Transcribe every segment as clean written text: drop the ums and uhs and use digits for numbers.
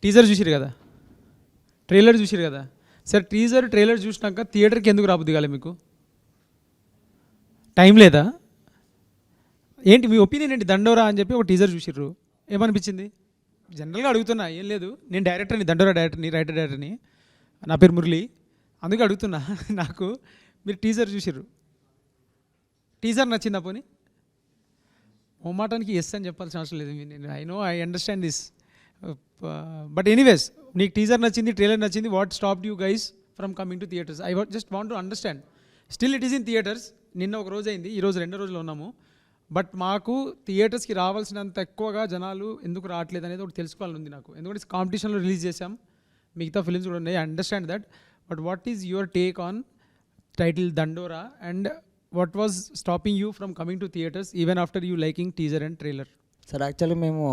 Teaser చూసిరు కదా, trailer చూసిరు కదా. సరే ట్రైలర్ చూసినాక థియేటర్కి ఎందుకు రాబుద్ది కాలే మీకు? టైం లేదా ఏంటి? మీ ఒపీనియన్ ఏంటి? దండోరా అని చెప్పి ఒక టీజర్ చూసిర్రు, ఏమనిపించింది? జనరల్గా అడుగుతున్నా, ఏం లేదు, నేను డైరెక్టర్ని, దండోరా డైరెక్టర్ని, నా పేరు మురళి, అందుకే అడుగుతున్నా. నాకు మీరు టీజర్ చూసిర్రు, టీజర్ నచ్చిందా? పోనీ మొమ్మాటానికి ఎస్ అని చెప్పాల్సిన అవసరం లేదు. నేను I understand this, but anyways నీకు టీజర్ నచ్చింది, ట్రైలర్ నచ్చింది, what stopped you guys from coming to theatres? I just want to understand. Still it is in theatres. నిన్న ఒక రోజు అయింది, ఈరోజు 2వ రోజులో ఉన్నాము. బట్ మాకు థియేటర్స్కి రావాల్సినంత ఎక్కువగా జనాలు ఎందుకు రావట్లేదు అనేది ఒకటి తెలుసుకోవాలని ఉంది నాకు. ఎందుకంటే కాంపిటీషన్లో రిలీజ్ చేసాం, మిగతా ఫిలిమ్స్ కూడా ఉన్నాయి, I understand that. But what is your take on title దండోరా and what was stopping you from coming to theatres even after you liking teaser and trailer? Sir actually మేము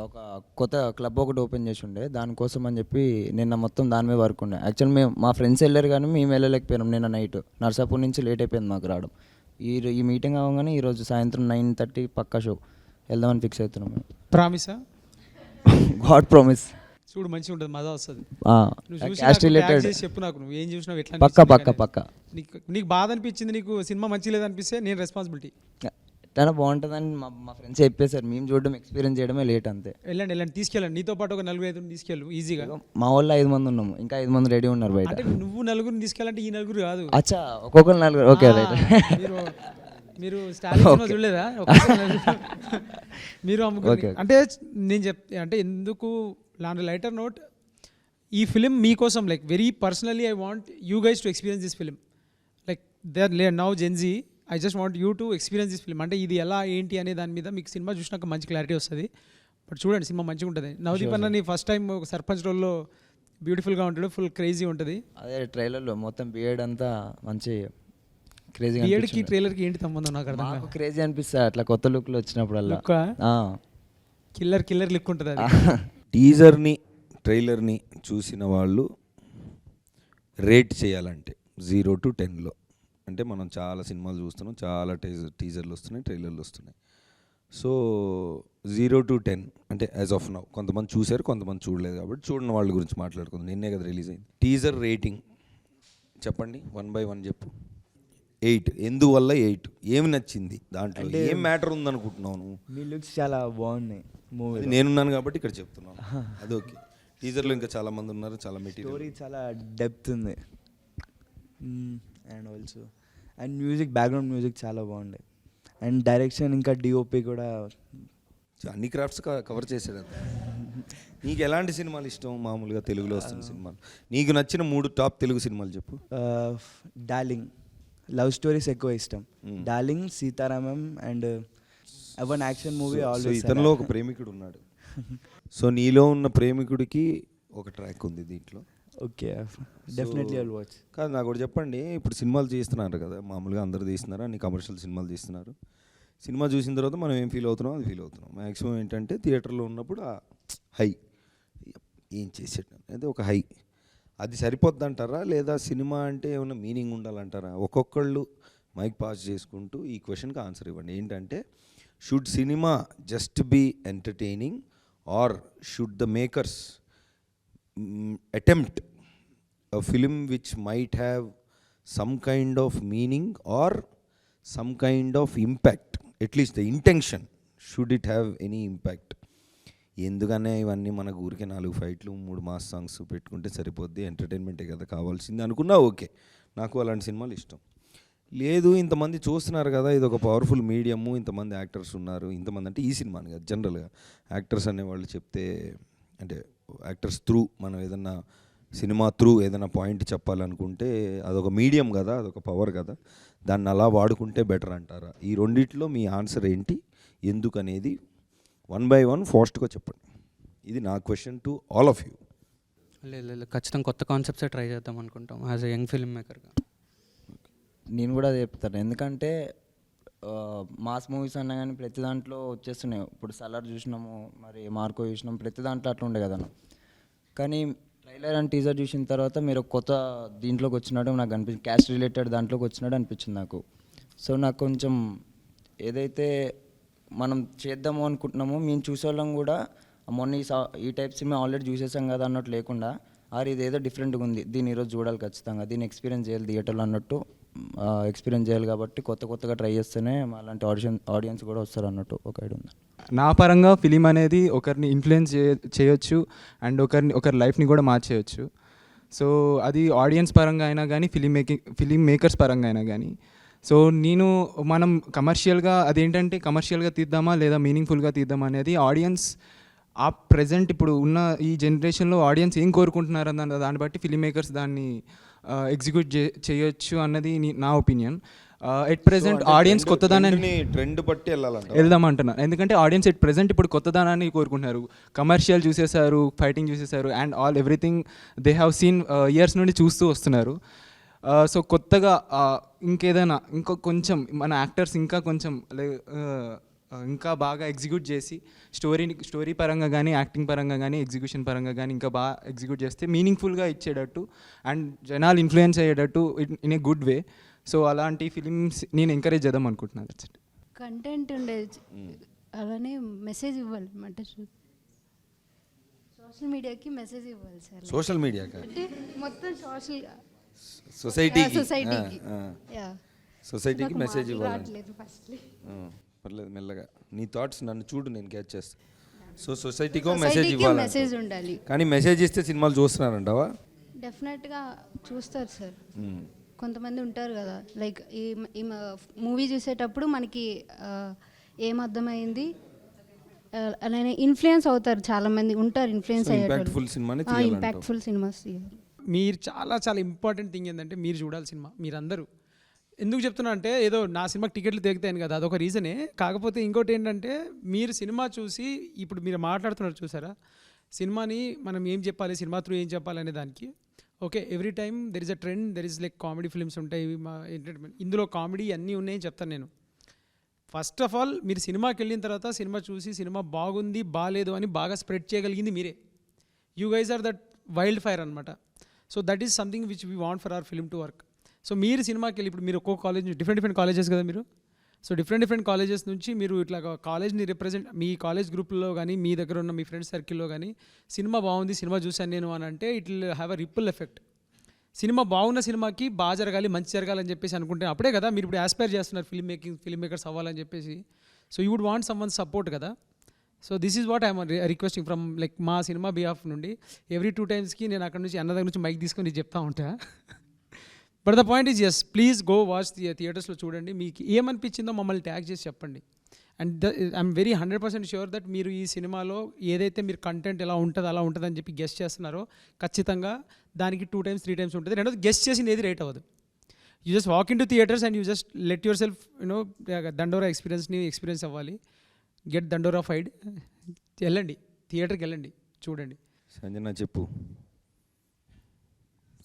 ఒక కొత్త క్లబ్ ఒకటి open చేసి ఉండే, దానికోసం అని చెప్పి నిన్న మొత్తం దాని మీద వర్క్ ఉండే. యాక్చువల్లీ మేము మా ఫ్రెండ్స్ వెళ్ళారు కానీ మేము వెళ్ళలేకపోయినాం. నిన్న నైట్ నర్సాపూర్ నుంచి లేట్ అయిపోయింది మాకు రావడం. ఈ మీటింగ్ అవ్వగానే ఈరోజు సాయంత్రం 9:30 పక్కా షో వెళ్దామని ఫిక్స్ అవుతున్నాం మేము. ప్రామిసా? God promise. చూడు మంచిగా ఉంటుంది, మజా వస్తుంది. క్యాస్ట్ రిలేటెడ్ చెప్పు నాకు, నువ్వు ఏం చూసినావు, ఎట్లా పక్క నీకు బాధ అనిపించింది, నీకు సినిమా మంచి లేదనిపిస్తే నేను రెస్పాన్సిబిలిటీ. ఎట్లా బాగుంటుందని మా ఫ్రెండ్స్ చెప్పేశారు, మేము చూడడం ఎక్స్పీరియన్స్ చేయడమే లేట్ అంతే. వెళ్ళండి తీసుకెళ్ళండి, నీతో పాటు ఒక 4-5 తీసుకెళ్ళు ఈజీగా. మా వాళ్ళు 5 మంది ఉన్నాము, ఇంకా 5 మంది రెడీ ఉన్నారు బయట. అంటే నువ్వు 4 తీసుకెళ్ళాలంటే ఈ 4 కాదు. అచ్చా, ఒక్కొక్కరు 4. Okay right. మీరు స్టాలిన్ చూడలేదా? మీరు అమ్ముకోండి. అంటే నేను అంటే ఎందుకు లైటర్ నోట్, ఈ ఫిలిం మీకోసం, like very personally I want you guys to experience this film. Like they are now Gen Z, I just want you to experience this film. అంటే ఇది ఎలా ఏంటి అనే దాని మీద మీకు సినిమా చూసినాక మంచి క్లారిటీ వస్తుంది. బట్ చూడండి, సినిమా మంచిగా ఉంటుంది. నవదీప్ అన్నని ఫస్ట్ టైం ఒక సర్పంచ్ రోల్లో బ్యూటిఫుల్గా ఉంటాడు, ఫుల్ క్రేజీ ఉంటుంది. అదే ట్రైలర్లో మొత్తం బియర్డ్ అంతా మంచి క్రేజీ. బియర్డ్కి ట్రైలర్కి ఏంటి సంబంధం నాకు అర్థం కాదు. క్రేజీ అనిపిస్తుంది అట్లా కొత్త లుక్లో వచ్చినప్పుడల్లా. కిల్లర్ లుక్ ఉంటుంది అది. టీజర్ని ట్రైలర్ని చూసిన వాళ్ళు రేట్ చేయాలంటే 0 to 10లో, అంటే మనం చాలా సినిమాలు చూస్తున్నాం, చాలా టీజర్లు వస్తున్నాయి, ట్రైలర్లు వస్తున్నాయి. సో 0 to 10 అంటే యాజ్ ఆఫ్ నౌ కొంతమంది చూశారు, కొంతమంది చూడలేదు, కాబట్టి చూడని వాళ్ళ గురించి మాట్లాడుకుందాం. నిన్నే కదా రిలీజ్ అయింది. టీజర్ రేటింగ్ చెప్పండి, 1 by 1 చెప్పు. 8. ఎందువల్ల 8? ఏమి నచ్చింది దాంట్లో? ఏం మ్యాటర్ ఉందనుకుంటున్నావు నువ్వు? మీ లుక్స్ చాలా బాగున్నాయి మూవీ. నేనున్నాను కాబట్టి ఇక్కడ చెప్తున్నాను. అది ఓకే. టీజర్లో ఇంకా చాలా మంది ఉన్నారు, చాలా మెటీరియల్, స్టోరీ చాలా డెప్త్ ఉంది. And also and music, background music చాలా బాగుంది. అండ్ డైరెక్షన్ ఇంకా డిఓపి కూడా అన్ని క్రాఫ్ట్స్ కవర్ చేసాడు. నీకు ఎలాంటి సినిమాలు ఇష్టం? మామూలుగా తెలుగులో వస్తున్న సినిమాలు నీకు నచ్చిన 3 టాప్ తెలుగు సినిమాలు చెప్పు. డార్లింగ్, లవ్ స్టోరీస్ ఎక్కువ ఇష్టం. Darling, Sitaramam and one action movie always. ఇతనిలో ఒక ప్రేమికుడు ఉన్నాడు. సో నీలో ఉన్న ప్రేమికుడికి ఒక ట్రాక్ ఉంది దీంట్లో. Okay, definitely I will watch. కాదు, నాకు కూడా చెప్పండి, ఇప్పుడు సినిమాలు తీస్తున్నారు కదా, మామూలుగా అందరు తీస్తున్నారు, అన్ని కమర్షియల్ సినిమాలు తీస్తున్నారు. సినిమా చూసిన తర్వాత మనం ఏం ఫీల్ అవుతున్నాం అది ఫీల్ అవుతున్నాం. మ్యాక్సిమం ఏంటంటే థియేటర్లో ఉన్నప్పుడు ఆ హై, ఏం చేసేట అయితే ఒక హై, అది సరిపోద్ది అంటారా, లేదా సినిమా అంటే ఏమైనా మీనింగ్ ఉండాలంటారా? ఒక్కొక్కళ్ళు మైక్ పాస్ చేసుకుంటూ ఈ క్వశ్చన్కి ఆన్సర్ ఇవ్వండి. ఏంటంటే, should cinema just be entertaining or should the makers attempt a film which might have some kind of meaning or some kind of impact, at least the intention, should it have any impact? ఎందుకనే ఇవన్నీ మనకు ఊరికే 4 ఫైట్లు 3 mass songs పెట్టుకుంటే సరిపోద్ది, ఎంటర్టైన్మెంటే కదా కావాల్సింది అనుకున్నా ఓకే, నాకు అలాంటి సినిమాలు ఇష్టం. లేదు, ఇంతమంది చూస్తున్నారు కదా, ఇది ఒక పవర్ఫుల్ మీడియము, ఇంతమంది యాక్టర్స్ ఉన్నారు, ఇంతమంది అంటే ఈ సినిమాని కదా, జనరల్గా యాక్టర్స్ అనేవాళ్ళు చెప్తే, అంటే యాక్టర్స్ త్రూ మనం ఏదన్నా సినిమా త్రూ ఏదైనా పాయింట్ చెప్పాలనుకుంటే అదొక మీడియం కదా, అదొక పవర్ కదా, దాన్ని అలా వాడుకుంటే బెటర్ అంటారా? ఈ రెండిట్లో మీ ఆన్సర్ ఏంటి, ఎందుకు అనేది 1 by 1 ఫాస్ట్గా చెప్పండి. ఇది నా question to all of you. లేదు, ఖచ్చితంగా కొత్త కాన్సెప్ట్సే ట్రై చేద్దాం అనుకుంటాం యాజ్ ఎ యంగ్ ఫిల్మ్ మేకర్గా. నేను కూడా అదే చెప్తాను, ఎందుకంటే మాస్ మూవీస్ అన్నా కానీ ప్రతి దాంట్లో వచ్చేస్తున్నాయి. ఇప్పుడు సలార్ చూసినాము, మరి మార్కో చూసినాం, ప్రతి దాంట్లో అట్లా ఉండే కదా. కానీ ట్రైలర్ అండ్ టీజర్ చూసిన తర్వాత మీరు కొత్త దీంట్లోకి వచ్చినట్టు నాకు అనిపించింది, క్యాస్ట్ రిలేటెడ్ దాంట్లోకి వచ్చినట్టు అనిపించింది నాకు. సో నాకు కొంచెం ఏదైతే మనం చేద్దాము అనుకుంటున్నామో మేము చూసేవాళ్ళం కూడా మొన్న ఈ టైప్ సినిమా ఆల్రెడీ చూసేసాం కదా అన్నట్టు లేకుండా ఇదేదో డిఫరెంట్గా ఉంది, దీన్ని ఈరోజు చూడాలి ఖచ్చితంగా, దీన్ని ఎక్స్పీరియన్స్ చేయాలి థియేటర్లో అన్నట్టు ఎక్స్పీరియన్స్ చేయాలి. కాబట్టి కొత్తగా ట్రై చేస్తేనే అలాంటి ఆడియన్స్ కూడా వస్తారు అన్నట్టు ఒక ఐడియా ఉంది. నా పరంగా ఫిలిం అనేది ఒకరిని ఇన్ఫ్లుయెన్స్ చేయొచ్చు అండ్ ఒకరి లైఫ్ని కూడా మార్చేయచ్చు. సో అది ఆడియన్స్ పరంగా అయినా కానీ ఫిలిం మేకర్స్ పరంగా అయినా కానీ. సో మనం కమర్షియల్గా అదేంటంటే కమర్షియల్గా తీద్దామా లేదా మీనింగ్ఫుల్గా తీద్దామా అనేది ఆడియన్స్ ఆ ప్రజెంట్ ఇప్పుడు ఉన్న ఈ జనరేషన్లో ఆడియన్స్ ఏం కోరుకుంటున్నారు అన్న దాన్ని బట్టి ఫిలిం మేకర్స్ దాన్ని ఎగ్జిక్యూట్ చేయొచ్చు అన్నది నా ఒపీనియన్. ఎట్ ప్రెజెంట్ ఆడియన్స్ కొత్తదానాన్ని ట్రెండ్ బట్టి వెళ్దామంటున్నాను, ఎందుకంటే ఆడియన్స్ ఎట్ ప్రెజెంట్ ఇప్పుడు కొత్తదానాన్ని కోరుకుంటున్నారు. కమర్షియల్ చూసేసారు, ఫైటింగ్ చూసేసారు and everything they have seen years నుండి చూస్తూ వస్తున్నారు. సో కొత్తగా ఇంకేదైనా కొంచెం మన యాక్టర్స్ ఇంకా బాగా ఎగ్జిక్యూట్ చేసి స్టోరీ పరంగా కానీ యాక్టింగ్ పరంగా కానీ ఎగ్జిక్యూషన్ పరంగా కానీ ఇంకా బాగా ఎగ్జిక్యూట్ చేస్తే మీనింగ్ఫుల్గా ఇచ్చేటట్టు అండ్ జనాలు ఇన్ఫ్లుయెన్స్ అయ్యేటట్టు in a good way. So అలాంటి ఫిలిమ్స్ నేను ఎంకరేజ్ చేద్దాం అనుకుంటున్నాను. కంటెంట్ ఉండేది, అలానే మెసేజ్ ఇవ్వాలి అంటే సోషల్ మీడియాకి మెసేజ్ ఇవ్వాలి సార్. సోషల్ మీడియా అంటే మొత్తం సొసైటీకి మెసేజ్ ఇవ్వాలి. పర్లేదు మెల్లగా నీ థాట్స్ నన్ను చూడు, నేను క్యాచ్ చేస్తాను. సో సొసైటీకో మెసేజ్ ఇవ్వాలి, మెసేజ్ ఉండాలి. కానీ మెసేజ్ ఇస్తే సినిమాలు చూస్తున్నారంటావా? డెఫినెట్గా చూస్తారు సార్. కొంతమంది ఉంటారు కదా, లైక్ ఈ మూవీ చూసేటప్పుడు మనకి ఏం అర్థమైంది అలానే ఇన్ఫ్లుయెన్స్ అవుతారు, చాలా మంది ఉంటారు ఇన్ఫ్లుయెన్స్ ఇంపాక్ట్ఫుల్ సినిమాస్. మీరు చాలా ఇంపార్టెంట్ థింగ్ ఏంటంటే మీరు చూడాలి సినిమా. మీరందరూ ఎందుకు చెప్తున్నా అంటే ఏదో నా సినిమాకి టికెట్లు తెగుతాయని కదా, అదొక రీజనే. కాకపోతే ఇంకోటి ఏంటంటే మీరు సినిమా చూసి ఇప్పుడు మీరు మాట్లాడుతున్నారు చూసారా, సినిమాని మనం ఏం చెప్పాలి, సినిమా త్రూ ఏం చెప్పాలి అనే దానికి. Okay, every time there is a trend, there is like comedy films ఉంటాయి, మా ఎంటర్టైన్మెంట్, ఇందులో కామెడీ అన్నీ ఉన్నాయని చెప్తాను నేను. ఫస్ట్ ఆఫ్ ఆల్ మీరు సినిమాకి వెళ్ళిన తర్వాత సినిమా చూసి సినిమా బాగుంది బాగాలేదు అని బాగా స్ప్రెడ్ చేయగలిగింది మీరే. You guys are that wildfire అనమాట. So that is something which we want for our film to work. సో మీరు సినిమాకి వెళ్ళి ఇప్పుడు మీరు ఒక్కొక్క కాలేజ్ డిఫరెంట్ కాలేజెస్ కదా మీరు. సో డిఫరెంట్ కాలేజెస్ నుంచి మీరు ఇట్లా కాలేజ్ని రిప్రజెంట్ మీ కాలేజ్ గ్రూప్లో కానీ మీ దగ్గర ఉన్న మీ ఫ్రెండ్స్ సర్కిల్లో కానీ సినిమా బాగుంది, సినిమా చూశాను నేను అని అంటే it will have a ripple effect. Cinema బాగున్న సినిమాకి బాగా జరగాలి, మంచి జరగాలని చెప్పేసి అనుకుంటే అప్పుడే కదా మీరు ఇప్పుడు ఆస్పైర్ చేస్తున్నారు ఫిల్మ్ మేకర్స్ అవ్వాలని చెప్పేసి. So you would want someone support కదా. So this is what I'm requesting from like మా సినిమా బిహాఫ్ నుండి. ఎవ్రీ 2 times నేను అక్కడ నుంచి అన్న దగ్గర నుంచి మైక్ తీసుకొని చెప్తా ఉంటా. But the point is yes, please go watch థియేటర్స్లో చూడండి, మీకు ఏమనిపించిందో మమ్మల్ని ట్యాగ్ చేసి చెప్పండి. And I'm very 100% sure that మీరు ఈ సినిమాలో ఏదైతే మీరు కంటెంట్ ఎలా ఉంటుంది అలా ఉంటుందని చెప్పి గెస్ట్ చేస్తున్నారో ఖచ్చితంగా దానికి 2 times 3 times ఉంటుంది. రెండోది గెస్ట్ చేసింది ఏది రేట్ అవ్వదు. You just walk in to theatres and you just let your self దండోరా ఎక్స్పీరియన్స్ అవ్వాలి. గెట్ దండోరా ఫైడ్, వెళ్ళండి థియేటర్కి వెళ్ళండి, చూడండి. సంజన చెప్పు,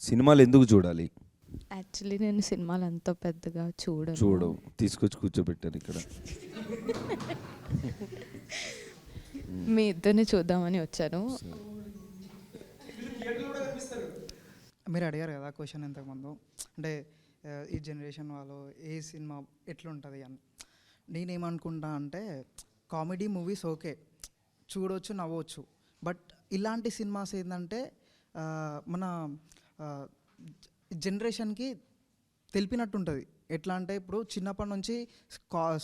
సినిమాలు ఎందుకు చూడాలి? యాక్చువల్లీ నేను సినిమాలు అంత పెద్దగా చూడవు, తీసుకొచ్చి కూర్చోబెట్టారు ఇక్కడ. మీ ఇద్దరిని చూద్దామని వచ్చాను. మీరు అడిగారు కదా క్వశ్చన్ ఇంతకుముందు, అంటే ఈ జనరేషన్ వాళ్ళు ఏ సినిమా ఎట్లుంటుంది అని. నేనేమనుకుంటా అంటే కామెడీ మూవీస్ ఓకే చూడవచ్చు, నవ్వచ్చు, బట్ ఇలాంటి సినిమాస్ ఏంటంటే మన జనరేషన్కి తెలిపినట్టు ఉంటుంది. ఎట్లా అంటే ఇప్పుడు చిన్నప్పటి నుంచి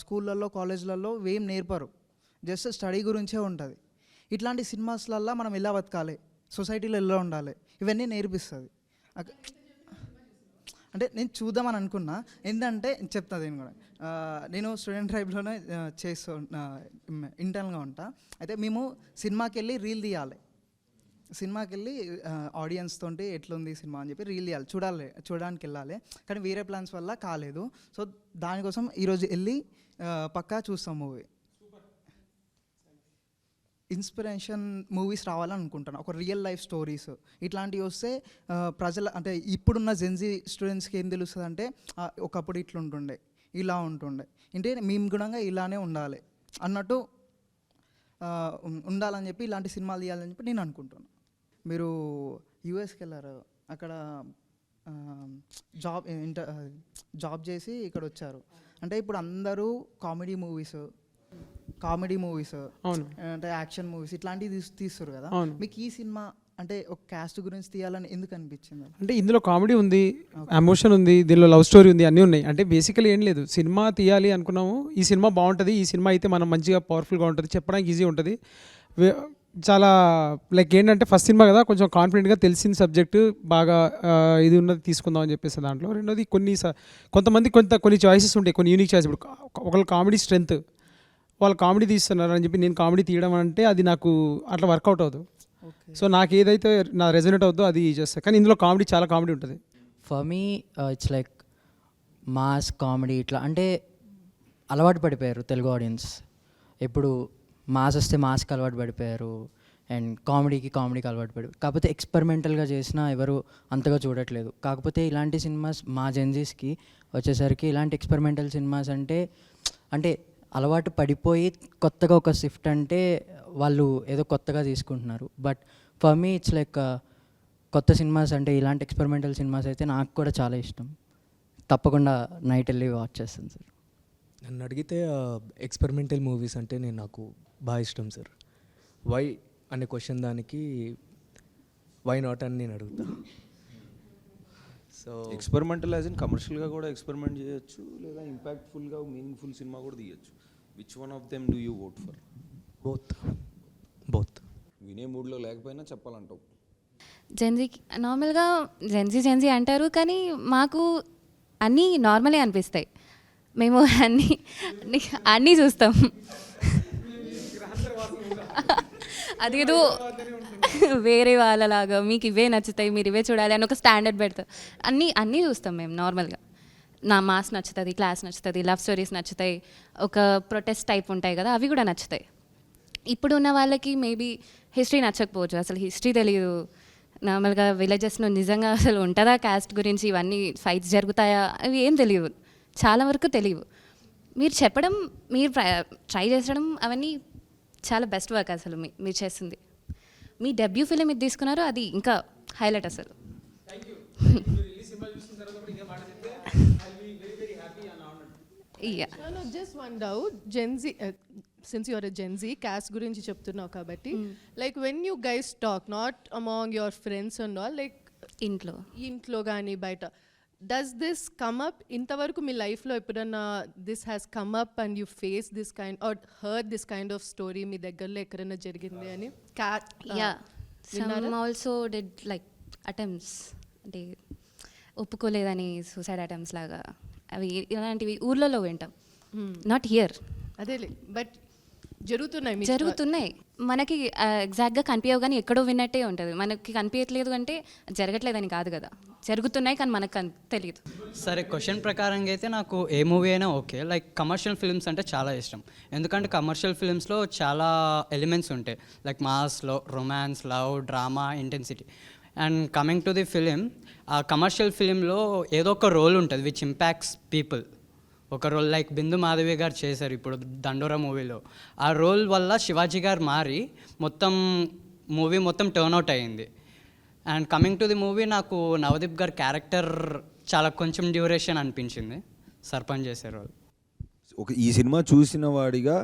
స్కూళ్ళల్లో కాలేజ్లలో ఏం నేర్పరు, జస్ట్ స్టడీ గురించే ఉంటుంది. ఇట్లాంటి సినిమాస్లల్లో మనం ఎలా బతకాలి, సొసైటీలో ఎలా ఉండాలి, ఇవన్నీ నేర్పిస్తుంది. అంటే నేను చూద్దామని అనుకున్నా, ఏంటంటే చెప్తా నేను కూడా. నేను స్టూడెంట్ ట్రైబ్లోనే ఇంటర్న్గా ఉంటా. అయితే మేము సినిమాకి వెళ్ళి రీల్ తీయాలి, సినిమాకి వెళ్ళి ఆడియన్స్ తోటి ఎట్లుంది సినిమా అని చెప్పి రీల్ తీయాలి, చూడడానికి వెళ్ళాలి. కానీ వేరే ప్లాన్స్ వల్ల కాలేదు. సో దానికోసం ఈరోజు వెళ్ళి పక్కా చూస్తాం మూవీ. ఇన్స్పిరేషన్ మూవీస్ రావాలని అనుకుంటున్నాను, ఒక రియల్ లైఫ్ స్టోరీస్ ఇట్లాంటివి వస్తే ప్రజల అంటే ఇప్పుడున్న జెన్జీ స్టూడెంట్స్కి ఏం తెలుస్తుంది అంటే ఒకప్పుడు ఇట్లుంటుండే, ఇలా ఉంటుండే, అంటే మేము గుణంగా ఇలానే ఉండాలి అన్నట్టు ఉండాలని చెప్పి ఇలాంటి సినిమాలు తీయాలని చెప్పి నేను అనుకుంటున్నాను. మీరు యూఎస్కి వెళ్ళారు, అక్కడ జాబ్ చేసి ఇక్కడ వచ్చారు. అంటే ఇప్పుడు అందరూ కామెడీ మూవీస్ కామెడీ మూవీస్ అవును. అంటే యాక్షన్ మూవీస్ ఇట్లాంటివి తీస్తారు కదా, అవును. మీకు ఈ సినిమా అంటే ఒక క్యాస్ట్ గురించి తీయాలని ఎందుకు అనిపించింది? అంటే ఇందులో కామెడీ ఉంది, ఎమోషన్ ఉంది, దీనిలో లవ్ స్టోరీ ఉంది, అన్నీ ఉన్నాయి. అంటే బేసికలీ ఏం లేదు, సినిమా తీయాలి అనుకున్నాము, ఈ సినిమా బాగుంటుంది, ఈ సినిమా అయితే మనం మంచిగా పవర్ఫుల్గా ఉంటుంది, చెప్పడానికి ఈజీ ఉంటుంది. చాలా లైక్ ఏంటంటే ఫస్ట్ సినిమా కదా, కొంచెం కాన్ఫిడెంట్గా తెలిసిన సబ్జెక్టు బాగా ఇది ఉన్నది తీసుకుందాం అని చెప్పేసి దాంట్లో. రెండోది కొంతమంది కొన్ని చాయిసెస్ ఉంటాయి, కొన్ని యూనిక్ చాయిస్. ఇప్పుడు ఒకళ్ళు కామెడీ స్ట్రెంత్, వాళ్ళు కామెడీ తీస్తున్నారు అని చెప్పి నేను కామెడీ తీయడం అంటే అది నాకు అట్లా వర్కౌట్ అవ్వదు. సో నాకు ఏదైతే నా రెజొనేట్ అవుతుందో అది చేస్తాను. కానీ ఇందులో కామెడీ, చాలా కామెడీ ఉంటుంది. For me it's like mass comedy ఇట్లా అంటే అలవాటు పడిపోయారు తెలుగు ఆడియన్స్. ఎప్పుడు మాస్ వస్తే మాస్కి అలవాటు పడిపోయారు అండ్ కామెడీకి అలవాటు పడి, కాకపోతే ఎక్స్పెరిమెంటల్గా చేసినా ఎవరు అంతగా చూడట్లేదు. కాకపోతే ఇలాంటి సినిమాస్ మా జెన్జీస్కి వచ్చేసరికి ఇలాంటి ఎక్స్పెరిమెంటల్ సినిమాస్ అంటే అలవాటు పడిపోయి కొత్తగా ఒక షిఫ్ట్ అంటే వాళ్ళు ఏదో కొత్తగా తీసుకుంటున్నారు. But for me it's like కొత్త సినిమాస్ అంటే ఇలాంటి ఎక్స్పెరిమెంటల్ సినిమాస్ అయితే నాకు కూడా చాలా ఇష్టం. తప్పకుండా నైట్ వెళ్ళి వాచ్ చేస్తాను సార్. నన్ను అడిగితే ఎక్స్పెరిమెంటల్ మూవీస్ అంటే నాకు బాగా ఇష్టం సార్. వై అనే క్వశ్చన్ దానికి వై నాట్ అని నేను అడుగుతా. సో ఎక్స్పెరిమెంటల్ యాజ్ ఇన్ కమర్షియల్గా కూడా ఎక్స్పెరిమెంట్ చేయొచ్చు, లేదా ఇంపాక్ట్ఫుల్గా మీనింగ్ఫుల్ సినిమా కూడా తీయచ్చు. Which one of them do you vote for? Both వినే మూడ్లో లేకపోయినా చెప్పాలంటావు. జెన్జీ అంటారు, కానీ మాకు అన్నీ నార్మలే అనిపిస్తాయి. మేము అన్నీ చూస్తాం. అదేదో వేరే వాళ్ళలాగా మీకు ఇవే నచ్చుతాయి, మీరు ఇవే చూడాలి అని ఒక స్టాండర్డ్ పెడతారు. అన్నీ చూస్తాం మేము నార్మల్గా. నా మాస్ నచ్చుతుంది, క్లాస్ నచ్చుతుంది, లవ్ స్టోరీస్ నచ్చుతాయి, ఒక ప్రొటెస్ట్ టైప్ ఉంటాయి కదా, అవి కూడా నచ్చుతాయి. ఇప్పుడు ఉన్న వాళ్ళకి మేబీ హిస్టరీ నచ్చకపోవచ్చు, అసలు హిస్టరీ తెలియదు. నార్మల్గా విలేజెస్లో నిజంగా అసలు ఉంటుందా క్యాస్ట్ గురించి, ఇవన్నీ ఫైట్స్ జరుగుతాయా, అవి ఏం తెలియదు, చాలా వరకు తెలియదు. మీరు చెప్పడం, మీరు ట్రై చేసడం, అవన్నీ చాలా బెస్ట్ వర్క్ అసలు మీరు చేస్తుంది. మీ డెబ్యూ ఫిలిం ఇది తీసుకున్నారు, అది ఇంకా హైలైట్ అసలు. Just one doubt, Gen Z since you're a Gen Z caste గురించి చెప్తున్నావు కాబట్టి, like when you guys talk not among your friends and all, like ఇంట్లో కానీ బయట, డస్ దిస్ కమ్ అప్? ఇంతవరకు మీ లైఫ్లో ఎప్పుడన్నా this has come up and you face this kind or heard this kind of story మీ దగ్గరలో ఎక్కడైనా జరిగింది అని? ఆల్సో డిడ్ లైక్ అటెంప్ట్స్, అంటే ఒప్పుకోలేదని సూసైడ్ అటెంప్ట్స్ లాగా, అవి ఇలాంటివి ఊర్లలో వింటాం, నాట్ హియర్. అదేలే, బట్ జరుగుతున్నాయి. మనకి ఎగ్జాక్ట్గా కనిపించవు, కానీ ఎక్కడో విన్నట్టే ఉంటుంది. మనకి కనిపించట్లేదు అంటే జరగట్లేదని కాదు కదా, జరుగుతున్నాయి కానీ మనకు తెలియదు. సరే, క్వశ్చన్ ప్రకారంగా అయితే నాకు ఏ మూవీ అయినా ఓకే. లైక్ కమర్షియల్ ఫిల్మ్స్ అంటే చాలా ఇష్టం, ఎందుకంటే కమర్షియల్ ఫిల్మ్స్లో చాలా ఎలిమెంట్స్ ఉంటాయి, like Maslow romance, love, drama, intensity. And coming to the film, ఆ కమర్షియల్ ఫిలింలో ఏదో ఒక రోల్ ఉంటుంది విచ్ ఇంపాక్ట్స్ పీపుల్. ఒక రోల్ లైక్ బిందు మాధవి గారు చేశారు ఇప్పుడు దండోరా మూవీలో. ఆ రోల్ వల్ల శివాజీ గారు మారి మూవీ మొత్తం టర్న్అవుట్ అయ్యింది. And coming to the movie, నాకు నవదీప్ గారి క్యారెక్టర్ చాలా కొంచెం డ్యూరేషన్ అనిపించింది, సర్పంచ్ చేసే రోల్. ఈ సినిమా చూసిన వాడిగా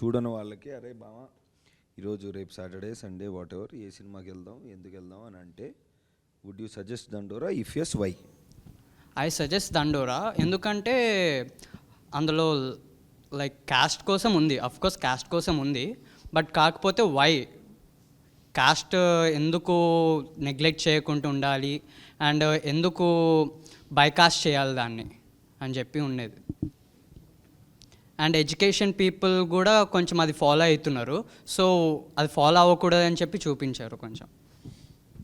చూడని వాళ్ళకి, అరే బావా ఈరోజు రేపు సాటర్డే, సండే, వాట్ ఎవర్, ఏ సినిమాకి వెళ్దాం, ఎందుకు వెళ్దాం అని అంటే, would you suggest Dandora? If yes, why? I suggest Dandora, ఎందుకంటే అందులో లైక్ క్యాస్ట్ కోసం ఉంది, అఫ్కోర్స్ క్యాస్ట్ కోసం ఉంది, బట్ కాకపోతే వై క్యాస్ట్ ఎందుకు నెగ్లెక్ట్ చేయకుండా ఉండాలి అండ్ ఎందుకు బైకాస్ట్ చేయాలి దాన్ని అని చెప్పి ఉండేది. అండ్ ఎడ్యుకేషన్ పీపుల్ కూడా కొంచెం అది ఫాలో అవుతున్నారు, సో అది ఫాలో అవ్వకూడదు అని చెప్పి చూపించారు. కొంచెం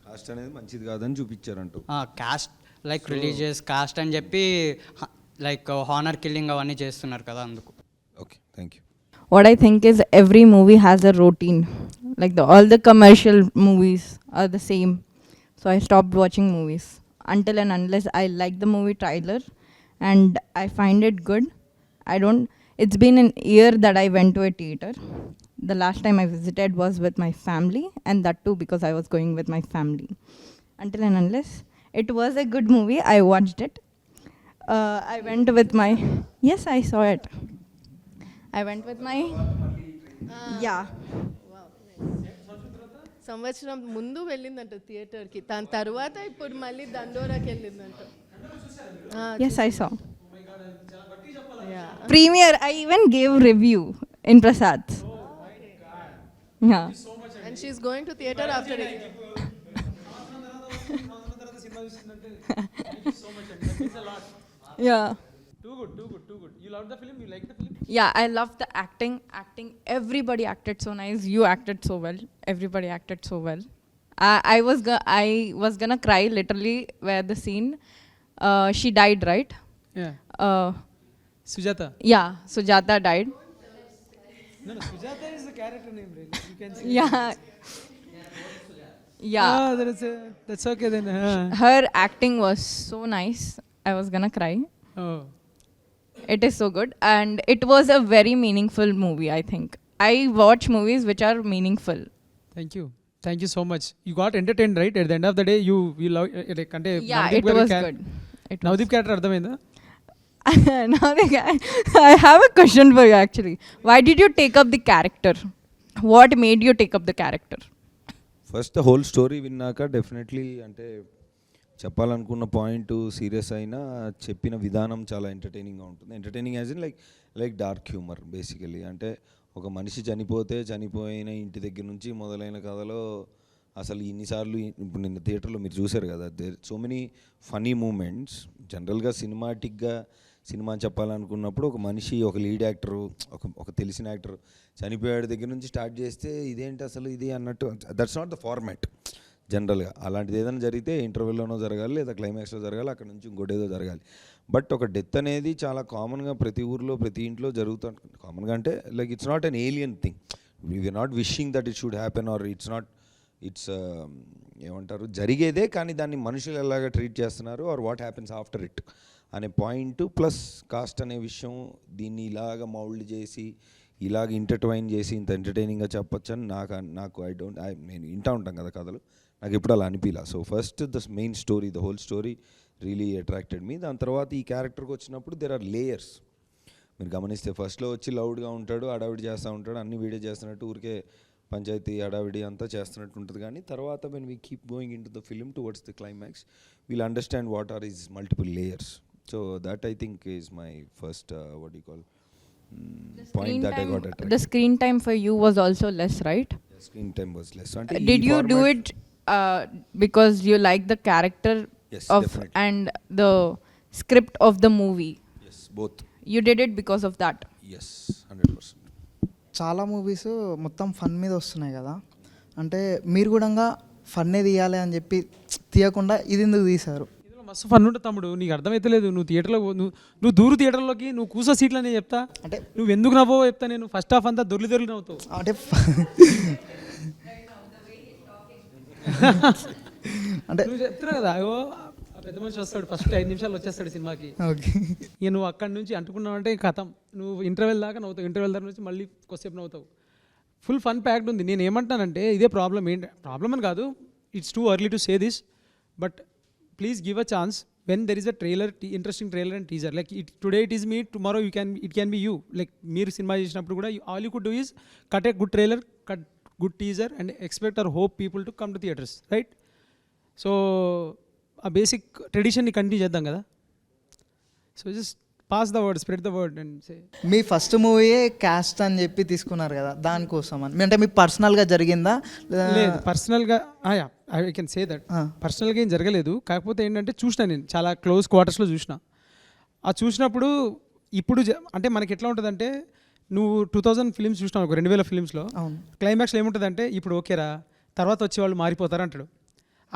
కాస్ట్ అనేది మంచిది కాదని చూపించారంటూ. కాస్ట్ లైక్ రిలీజియస్ కాస్ట్ అని చెప్పి లైక్ హానర్ కిల్లింగ్ అవన్నీ చేస్తున్నారు కదా, అందుకు. Okay, thank you. What I think is every movie has a routine. Like all the commercial movies are the same. So I stopped watching movies until and unless I like the movie trailer and I find it good. It's been an year that I went to a theater. The last time I visited was with my family, and that too because I was going with my family. Until and unless it was a good movie, I watched it. I went with my... Yes, I saw it. I went with my Yeah. సంవత్సరం ముందు వెళ్ళిందంట థియేటర్కి, దాని తర్వాత ఇప్పుడు మళ్ళీ దండోరాకి వెళ్ళిందంట. Yes, I saw. Yeah. Premiere, I even gave review in Prasad's. Yeah. And she's going to theater after it. Yeah. Too good. You loved the film? You liked the film? Yeah, I love the acting. Everybody acted so nice. You acted so well. Everybody acted so well. I was gonna cry literally where the scene. She died, right? Yeah. Uh, Sujata. yeah, Sujata died. No, Sujata is the character name, really. You can say. Yeah. Yeah. Ah, that's okay then. Her acting was so nice. I was gonna cry. Oh. It is so good, and it was a very meaningful movie. I think I watch movies which are meaningful. Thank you so much. You got entertained, right? At the end of the day, you love like ante Yeah, Navdeep it garu was good. It was. Navdeep character ardhamainda? Now I have a question for you actually. Why did you take up the character? What made you take up the character? First the whole story విన్నాక definitely అంటే చెప్పాలనుకున్న point serious అయినా చెప్పిన విధానం చాలా ఎంటర్టైనింగ్గా ఉంటుంది. Entertaining as in like dark humour basically. అంటే ఒక మనిషి చనిపోయిన ఇంటి దగ్గర నుంచి మొదలైన కథలో అసలు ఇన్నిసార్లు ఇప్పుడు నిన్న థియేటర్లో మీరు చూశారు కదా, there so many funny moments. జనరల్గా సినిమాటిక్గా సినిమా చెప్పాలనుకున్నప్పుడు ఒక మనిషి, ఒక లీడ్ యాక్టరు, ఒక తెలిసిన యాక్టర్ చనిపోయాడు దగ్గర నుంచి స్టార్ట్ చేస్తే ఇదేంటి అసలు ఇది అన్నట్టు, దట్స్ నాట్ ద ఫార్మాట్ జనరల్గా. అలాంటిది ఏదైనా జరిగితే ఇంటర్వెల్లోనో జరగాలి లేదా క్లైమాక్స్లో జరగాలి, అక్కడ నుంచి ఇంకోటేదో జరగాలి. బట్ ఒక డెత్ అనేది చాలా కామన్గా ప్రతి ఊర్లో ప్రతి ఇంట్లో జరుగుతుంది. కామన్గా అంటే like it's not an alien thing. We're not wishing that it should happen or it's ఏమంటారు జరిగేదే, కానీ దాన్ని మనుషులు ఎలాగా ట్రీట్ చేస్తున్నారు or what happens after it అనే పాయింట్ ప్లస్ కాస్ట్ అనే విషయం, దీన్ని ఇలాగ మౌల్డ్ చేసి ఇలాగ ఇంటర్ట్వైన్ చేసి ఇంత ఎంటర్టైనింగ్గా చెప్పొచ్చు అని నాకు నేను వింటూ ఉంటాం కదా కథలు, నాకు ఎప్పుడు అలా అనిపించలా. So first the main story, the whole story really attracted me. దాని తర్వాత ఈ క్యారెక్టర్కి వచ్చినప్పుడు దెర్ ఆర్ లేయర్స్. మీరు గమనిస్తే ఫస్ట్లో వచ్చి లౌడ్గా ఉంటాడు, హడావిడి చేస్తూ ఉంటాడు, అన్ని వీడియో చేస్తున్నట్టు ఊరికే పంచాయతీ హడావిడి అంతా చేస్తున్నట్టు ఉంటుంది. కానీ తర్వాత when we keep going into the film towards the climax we'll understand what are is multiple layers. So that I think is my first what do you call point that I got attracted. The screen time for you was also less, right? The screen time was less. Did you do it because you like the character Yes, of definitely. and the script of the movie? Yes, both. You did it because of that? Yes, 100%. చాలా movies మొత్తం fun మీద వస్తున్నాయి కదా, అంటే మీరు కూడా ఫన్నే తీయాలి అని చెప్పి తీయకుండా ఇది ఎందుకు తీశారు? మస్తు ఫన్ ఉంటుంది తమ్ముడు, నీకు అర్థమైతే లేదు. నువ్వు థియేటర్లో నువ్వు దూరు థియేటర్లోకి నువ్వు కూసో సీట్లు అని చెప్తా, అంటే నువ్వు ఎందుకు నవ్వో చెప్తా. నేను ఫస్ట్ హాఫ్ అంతా దొర్లి నవ్వుతావు. అంటే అంటే నువ్వు చెప్తున్నా కదా, అయ్యో పెద్ద మనిషి వస్తాడు ఫస్ట్ 5 నిమిషాలు వచ్చేస్తాడు సినిమాకి, ఓకే ఇక నువ్వు అక్కడి నుంచి అంటుకున్నావంటే కథం, నువ్వు ఇంటర్వెల్ దాకా నవ్వుతావు, ఇంటర్వెల్ దాకా నుంచి మళ్ళీ కొద్దిసేపు నవ్వుతావు. ఫుల్ ఫన్ ప్యాక్డ్ ఉంది. నేను ఏమంటానంటే ఇదే ప్రాబ్లం. ఏంటి ప్రాబ్లం అని కాదు, it's too early to say this, but please give a chance when there is a trailer, interesting trailer and teaser. Like today it is me, tomorrow it can be you. Like meer cinema chesinapudu kuda all you could do is cut a good trailer, cut good teaser and expect or hope people to come to theaters, right? So a basic tradition ni continue cheddam kada. So just pass the word, spread the word and say. మీ first మూవీయే cast అని చెప్పి తీసుకున్నారు కదా, దానికోసం అని అంటే మీకు పర్సనల్గా జరిగిందా? లేదు పర్సనల్గా ఐ కెన్ సే దట్ పర్సనల్గా ఏం జరగలేదు. కాకపోతే ఏంటంటే చూసిన, నేను చాలా క్లోజ్ క్వార్టర్స్లో చూసిన. ఆ చూసినప్పుడు ఇప్పుడు అంటే మనకి ఎట్లా ఉంటుందంటే, నువ్వు 2000 ఫిలిమ్స్ చూసినావు, ఒక 2000 ఫిలిమ్స్లో క్లైమాక్స్లో ఏముంటుందంటే ఇప్పుడు ఓకేరా, తర్వాత వచ్చే వాళ్ళు మారిపోతారు అంటాడు.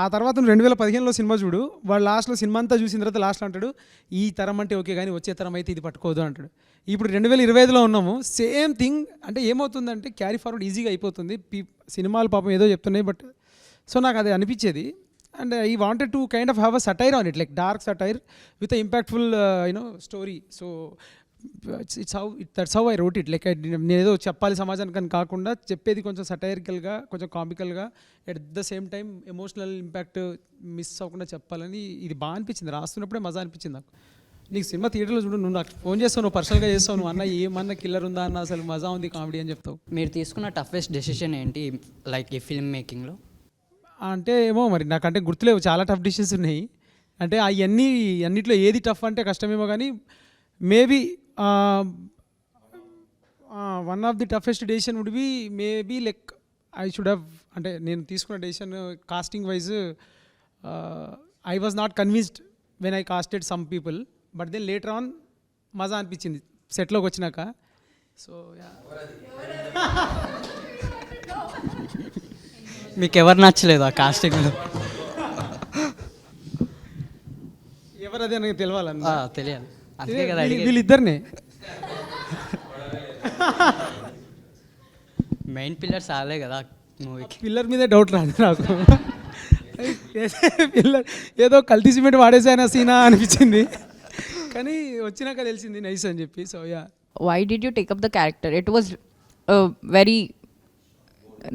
ఆ తర్వాత నువ్వు 2015లో సినిమా చూడు, వాడు లాస్ట్లో సినిమా అంతా చూసిన తర్వాత లాస్ట్లో అంటాడు ఈ తరం అంటే ఓకే కానీ వచ్చే తరం అయితే ఇది పట్టుకోదు అంటాడు. ఇప్పుడు 2025లో ఉన్నాము, సేమ్ థింగ్. అంటే ఏమవుతుందంటే క్యారీ ఫార్వర్డ్ ఈజీగా అయిపోతుంది. సినిమాలు పాపం ఏదో చెప్తున్నాయి, బట్ సో నాకు అది అనిపించేది. And I wanted to kind of have a satire on it, like dark satire with impactful story. So that's how I wrote it. Like నేను ఏదో చెప్పాలి సమాజానికి అని కాకుండా చెప్పేది కొంచెం సటైరికల్గా, కొంచెం కామికల్గా, at the same time emotional impact miss అవ్వకుండా చెప్పాలని. ఇది బాగా అనిపించింది, రాస్తున్నప్పుడే మజా అనిపించింది నాకు. నీకు సినిమా థియేటర్లో చూడు, నువ్వు నాకు ఫోన్ చేస్తావు, నువ్వు పర్సనల్గా చేస్తావు, నువ్వు అన్న ఏమన్నా కిల్లర్ ఉందా అన్న, అసలు మజా ఉంది కామెడీ అని చెప్తావు. మీరు తీసుకున్న టఫెస్ట్ డెసిషన్ ఏంటి లైక్ ఈ ఫిల్మ్ మేకింగ్లో? అంటే ఏమో మరి నాకంటే గుర్తులేవు, చాలా టఫ్ డిసిషన్స్ ఉన్నాయి. అంటే అన్నిట్లో ఏది టఫ్ అంటే కష్టమేమో, కానీ maybe one of the toughest decision would be maybe like I should have, అంటే నేను తీసుకున్న decision casting wise I was not convinced when I casted some people, but then later on మజా అనిపించింది సెట్లోకి వచ్చినాక. సో మీకు ఎవరు నచ్చలేదు ఆ కాస్టింగ్లో? ఎవరు అదే నాకు తెలియాలన్నా, తెలియాలి, అందుకే కదా వీళ్ళిద్దరినే మెయిన్ పిల్లర్స్ ఆలే కదా మూవీకి. పిల్లర్ మీదే డౌట్ రాదు నాకు. పిల్లర్ ఏదో కల్తీ సిమెంట్ వాడేసానా సీనా అనిపించింది, కానీ వచ్చినాక తెలిసింది నైస్ అని చెప్పి. So yeah. Why did you take up the character? It was a very,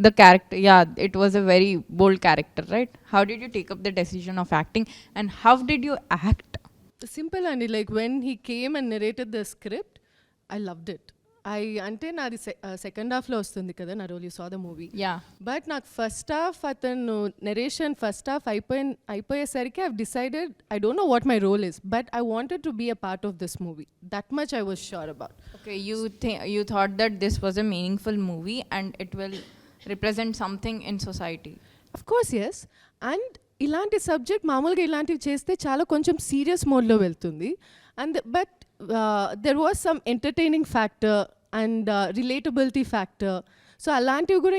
the character, yeah, it was a very bold character, right? How did you take up the decision of acting, and how did you act? Simple అండి, like when he came and narrated the script, I loved it. అంటే నాది second హాఫ్లో వస్తుంది కదా నా role, you saw the movie. Yeah. But నాకు first half అతను narration first half అయిపోయేసరికి I decided I don't know what my role is, but I wanted to be a part of this movie. That much I was sure about. Okay, you thought that this was a meaningful movie and it will represent something in society. Of course yes. And ఇలాంటి subject మామూలుగా ఇలాంటివి చేస్తే చాలా కొంచెం serious మోడ్లో వెళ్తుంది. And but there was some entertaining factor and relatability factor. So అలాంటివి కూడా